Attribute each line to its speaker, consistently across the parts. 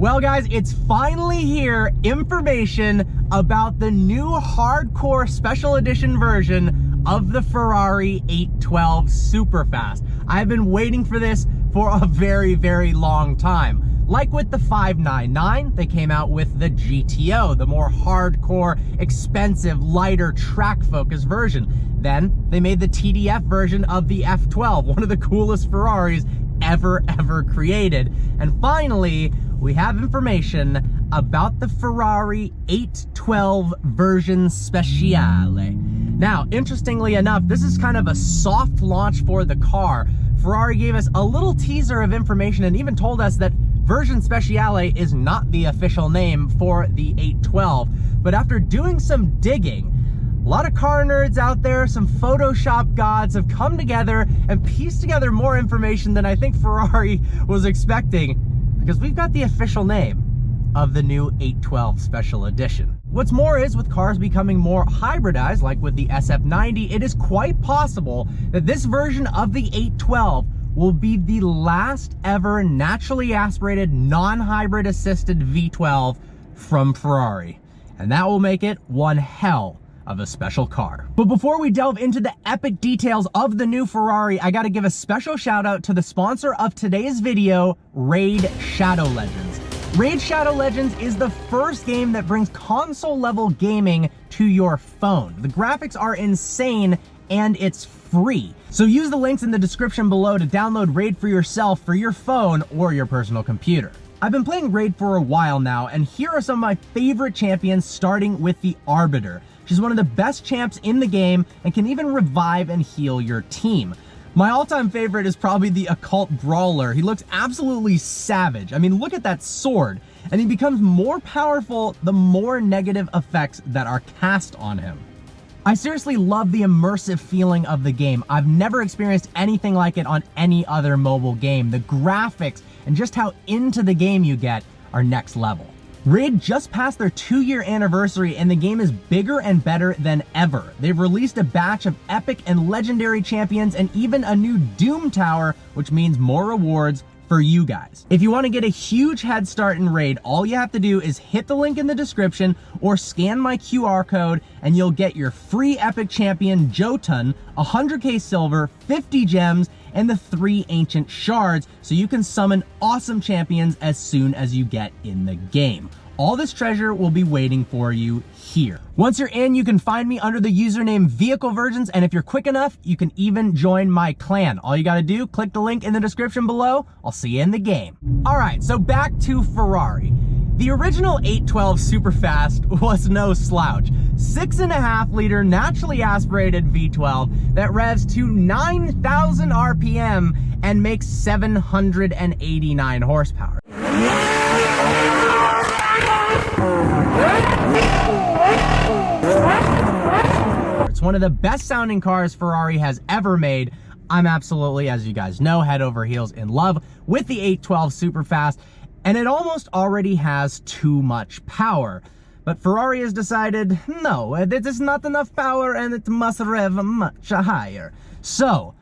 Speaker 1: Well guys, it's finally here, information about the new hardcore special edition version of the Ferrari 812 Superfast. I've been waiting for this for a very, very long time. Like with the 599, they came out with the GTO, the more hardcore, expensive, lighter, track-focused version. Then they made the TDF version of the F12, one of the coolest Ferraris ever created. And finally, we have information about the Ferrari 812 version Speciale. Now, interestingly enough, this is kind of a soft launch for the car. Ferrari gave us a little teaser of information and even told us that version Speciale is not the official name for the 812. But after doing some digging, a lot of car nerds out there, some Photoshop gods have come together and pieced together more information than I think Ferrari was expecting, because we've got the official name of the new 812 Special Edition. What's more is, with cars becoming more hybridized, like with the SF90, it is quite possible that this version of the 812 will be the last ever naturally aspirated, non-hybrid assisted V12 from Ferrari. And that will make it one hell of a special car. But before we delve into the epic details of the new Ferrari, I gotta give a special shout out to the sponsor of today's video, Raid Shadow Legends. Raid Shadow Legends is the first game that brings console level gaming to your phone. The graphics are insane and it's free. So use the links in the description below to download Raid for yourself for your phone or your personal computer. I've been playing Raid for a while now, and here are some of my favorite champions, starting with the Arbiter. She's one of the best champs in the game and can even revive and heal your team. My all-time favorite is probably the Occult Brawler. He looks absolutely savage. I mean, look at that sword. And he becomes more powerful the more negative effects that are cast on him. I seriously love the immersive feeling of the game. I've never experienced anything like it on any other mobile game. The graphics and just how into the game you get are next level. Raid just passed their 2-year anniversary and the game is bigger and better than ever. They've released a batch of epic and legendary champions and even a new Doom Tower, which means more rewards for you guys. If you want to get a huge head start in Raid, all you have to do is hit the link in the description or scan my QR code and you'll get your free epic champion Jotun, 100k silver, 50 gems, and the 3 ancient shards, so you can summon awesome champions as soon as you get in the game. All this treasure will be waiting for you here. Once you're in, you can find me under the username Vehicle Virgins, and if you're quick enough, you can even join my clan. All you gotta do, click the link in the description below. I'll see you in the game. All right, so back to Ferrari. The original 812 Superfast was no slouch. 6.5 liter naturally aspirated V12 that revs to 9,000 RPM and makes 789 horsepower. It's one of the best sounding cars Ferrari has ever made. I'm absolutely, as you guys know, head over heels in love with the 812 Superfast, and it almost already has too much power. But Ferrari has decided, no, it is not enough power and it must rev much higher. So,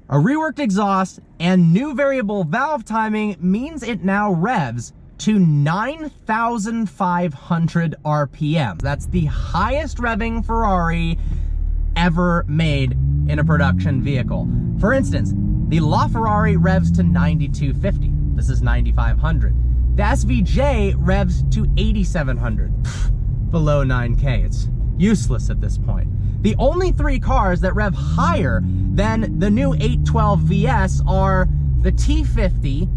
Speaker 1: a reworked exhaust and new variable valve timing means it now revs to 9,500 RPM. That's the highest revving Ferrari ever made in a production vehicle. For instance, the LaFerrari revs to 9,250. This is 9,500. The SVJ revs to 8,700. Below 9K, it's useless at this point. The only 3 cars that rev higher than the new 812 VS are the T50,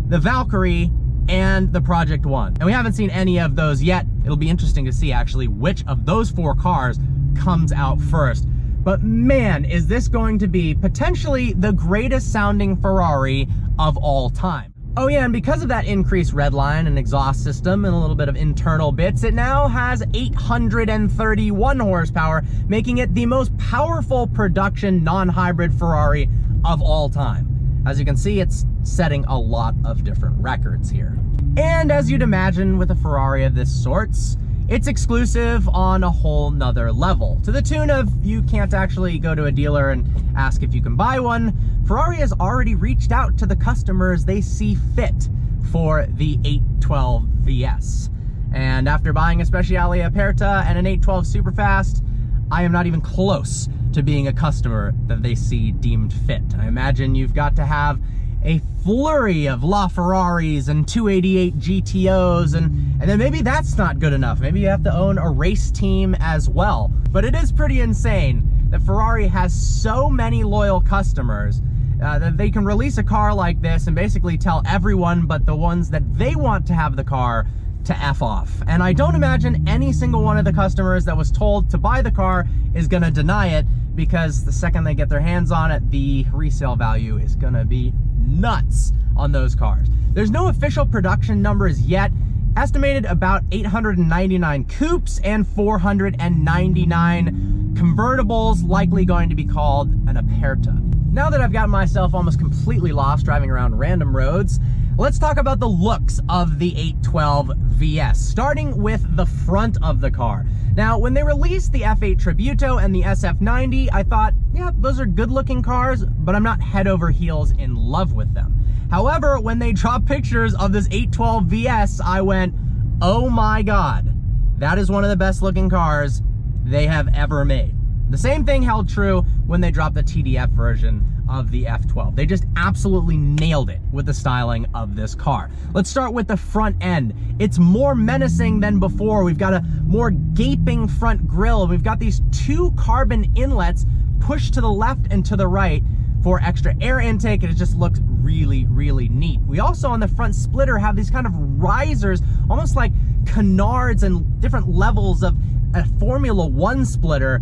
Speaker 1: the Valkyrie, and the Project One. And we haven't seen any of those yet. It'll be interesting to see actually which of those 4 cars comes out first. But man, is this going to be potentially the greatest sounding Ferrari of all time. Oh yeah, and because of that increased redline and exhaust system and a little bit of internal bits, it now has 831 horsepower, making it the most powerful production non-hybrid Ferrari of all time. As you can see, it's setting a lot of different records here. And as you'd imagine with a Ferrari of this sorts, it's exclusive on a whole nother level, to the tune of you can't actually go to a dealer and ask if you can buy one. Ferrari has already reached out to the customers they see fit for the 812 VS. And after buying a Speciale Aperta and an 812 Superfast, I am not even close to being a customer that they see deemed fit. I imagine you've got to have a flurry of LaFerraris and 288 GTOs, and then maybe that's not good enough. Maybe you have to own a race team as well. But it is pretty insane that Ferrari has so many loyal customers that they can release a car like this and basically tell everyone but the ones that they want to have the car to F off. And I don't imagine any single one of the customers that was told to buy the car is gonna deny it, because the second they get their hands on it, the resale value is gonna be nuts on those cars. There's no official production numbers yet. Estimated about 899 coupes and 499 convertibles, likely going to be called an Aperta. Now that I've gotten myself almost completely lost driving around random roads, let's talk about the looks of the 812 VS, starting with the front of the car. Now, when they released the F8 Tributo and the SF90, I thought, yeah, those are good looking cars, but I'm not head over heels in love with them. However, when they dropped pictures of this 812 VS, I went, oh my God, that is one of the best looking cars they have ever made. The same thing held true when they dropped the TDF version of the F12. They just absolutely nailed it with the styling of this car. Let's start with the front end. It's more menacing than before. We've got a more gaping front grille. We've got these two carbon inlets pushed to the left and to the right for extra air intake, and it just looks really, really neat. We also, on the front splitter, have these kind of risers, almost like canards and different levels of a Formula One splitter.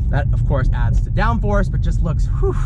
Speaker 1: That, of course, adds to downforce, but just looks, whew,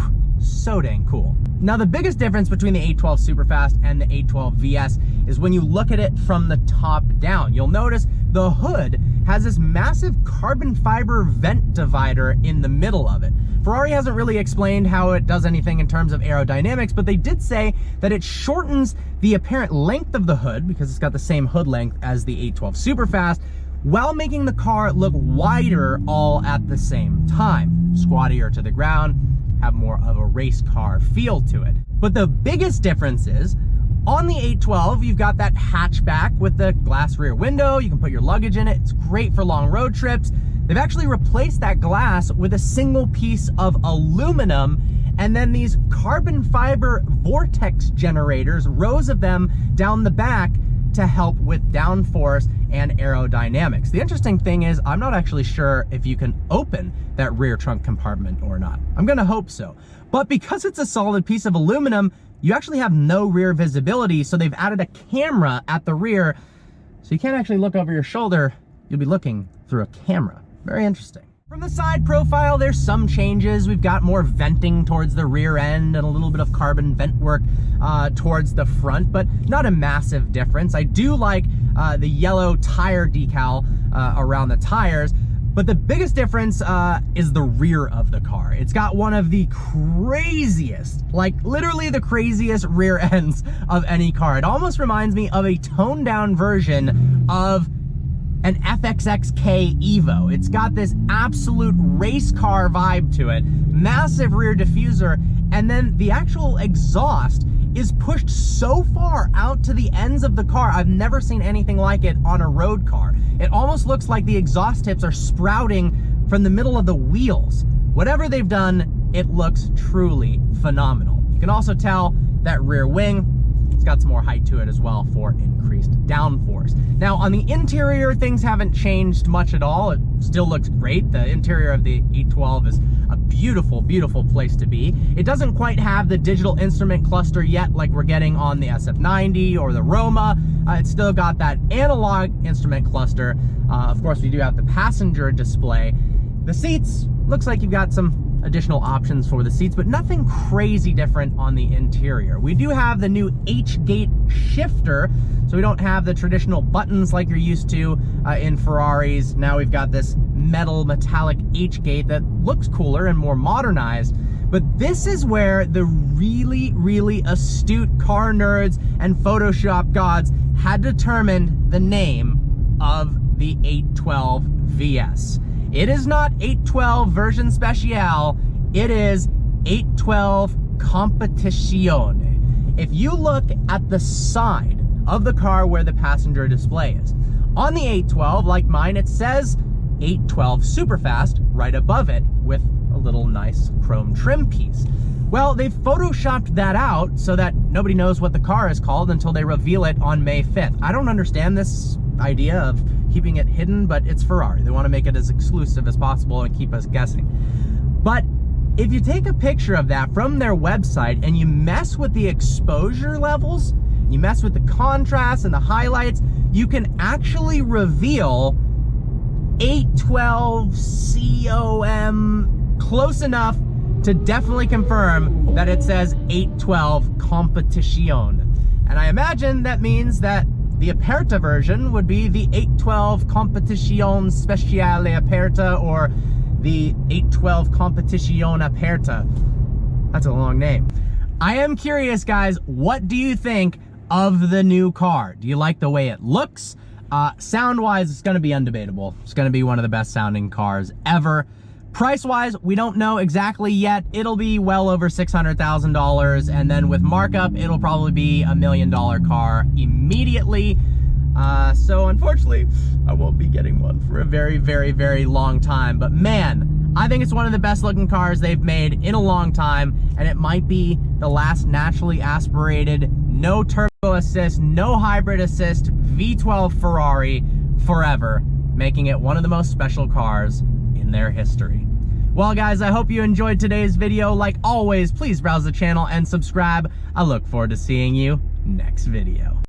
Speaker 1: so dang cool. Now, the biggest difference between the 812 Superfast and the 812 VS is when you look at it from the top down. You'll notice the hood has this massive carbon fiber vent divider in the middle of it. Ferrari hasn't really explained how it does anything in terms of aerodynamics, but they did say that it shortens the apparent length of the hood, because it's got the same hood length as the 812 Superfast, while making the car look wider all at the same time. Squattier to the ground, have more of a race car feel to it. But the biggest difference is, on the 812, you've got that hatchback with the glass rear window. You can put your luggage in it. It's great for long road trips. They've actually replaced that glass with a single piece of aluminum, and then these carbon fiber vortex generators, rows of them down the back, to help with downforce and aerodynamics. The interesting thing is, I'm not actually sure if you can open that rear trunk compartment or not. I'm gonna hope so. But because it's a solid piece of aluminum, you actually have no rear visibility, so they've added a camera at the rear, so you can't actually look over your shoulder. You'll be looking through a camera. Very interesting. From the side profile, there's some changes. We've got more venting towards the rear end and a little bit of carbon vent work towards the front, but not a massive difference. I do like the yellow tire decal around the tires, but the biggest difference is the rear of the car. It's got one of the craziest, like literally the craziest rear ends of any car. It almost reminds me of a toned down version of an FXXK Evo. It's got this absolute race car vibe to it, massive rear diffuser, and then the actual exhaust is pushed so far out to the ends of the car. I've never seen anything like it on a road car. It almost looks like the exhaust tips are sprouting from the middle of the wheels. Whatever they've done, it looks truly phenomenal. You can also tell that rear wing, it's got some more height to it as well for increased downforce. Now, on the interior, things haven't changed much at all. It still looks great. The interior of the 812 is a beautiful, beautiful place to be. It doesn't quite have the digital instrument cluster yet like we're getting on the SF90 or the Roma. It's still got that analog instrument cluster. Of course, we do have the passenger display. The seats, looks like you've got some additional options for the seats, but nothing crazy different on the interior. We do have the new H-gate shifter, so we don't have the traditional buttons like you're used to in Ferraris. Now we've got this metal metallic H-gate that looks cooler and more modernized. But this is where the really, really astute car nerds and Photoshop gods had determined the name of the 812 VS. It is not 812 version speciale, it is 812 Competizione. If you look at the side of the car where the passenger display is, on the 812, like mine, it says 812 Superfast right above it with a little nice chrome trim piece. Well, they've photoshopped that out so that nobody knows what the car is called until they reveal it on May 5th. I don't understand this idea of keeping it hidden, but it's Ferrari. They want to make it as exclusive as possible and keep us guessing. But if you take a picture of that from their website and you mess with the exposure levels, you mess with the contrast and the highlights, you can actually reveal 812 COM close enough to definitely confirm that it says 812 Competizione. And I imagine that means that the Aperta version would be the 812 Competizione Speciale Aperta, or the 812 Competizione Aperta. That's a long name. I am curious, guys, what do you think of the new car? Do you like the way it looks? Sound-wise, it's gonna be undebatable. It's gonna be one of the best sounding cars ever. Price-wise, we don't know exactly yet. It'll be well over $600,000, and then with markup, it'll probably be $1 million car immediately. So unfortunately, I won't be getting one for a very, very, very long time. But man, I think it's one of the best looking cars they've made in a long time, and it might be the last naturally aspirated, no turbo assist, no hybrid assist, V12 Ferrari forever, making it one of the most special cars in their history. Well guys, I hope you enjoyed today's video. Like always, please browse the channel and subscribe. I look forward to seeing you next video.